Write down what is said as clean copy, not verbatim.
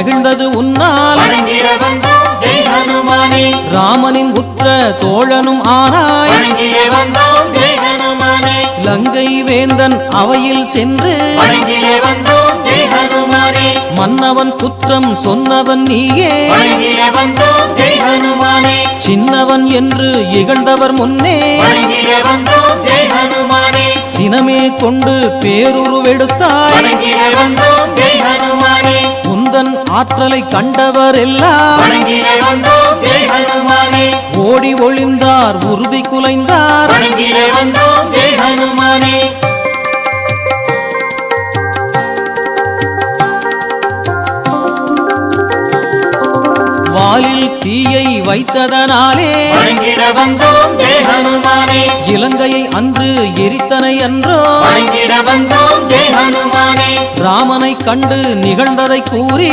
மகிழ்ந்தது உன்னால் வணங்கிட வந்தோம் ஜெய் ஹனுமானே. ராமனின் உற்ற தோழனும் ஆனாய் வணங்கிட வந்தோம் ஜெய் ஹனுமானே. லங்கை வேந்தன் அவையில் சென்று வணங்கிட வந்தோம் ஜெய் ஹனுமானே. மன்னவன் குற்றம் சொன்னவன் நீயே வணங்கிட வந்தோம் ஜெய் ஹனுமானே. சின்னவன் என்று இகழ்ந்தவர் முன்னே வணங்கிட வந்தோம் ஜெய் ஹனுமானே. சினமே கொண்டு பேருருவெடுத்தாய் வணங்கிட வந்தோம் ஜெய் ஹனுமானே. உந்தன் ஆற்றலை கண்டவர் எல்லாம் வணங்கிட வந்தோம் ஜெய் ஹனுமானே. ஓடி ஒளிந்தார் உறுதி குலைந்தார் வணங்கிட வந்தோம் ஜெய் ஹனுமானே. வாலில் தீயை வைத்ததனாலே வணங்கிட வந்தோம் ஜெய் ஹனுமானே. இலங்கையை அன்று எரித்தனை அன்றோ வணங்கிட வந்தோம் ஜெய் ஹனுமானே. ராமனை கண்டு நிகழ்ந்ததை கூறி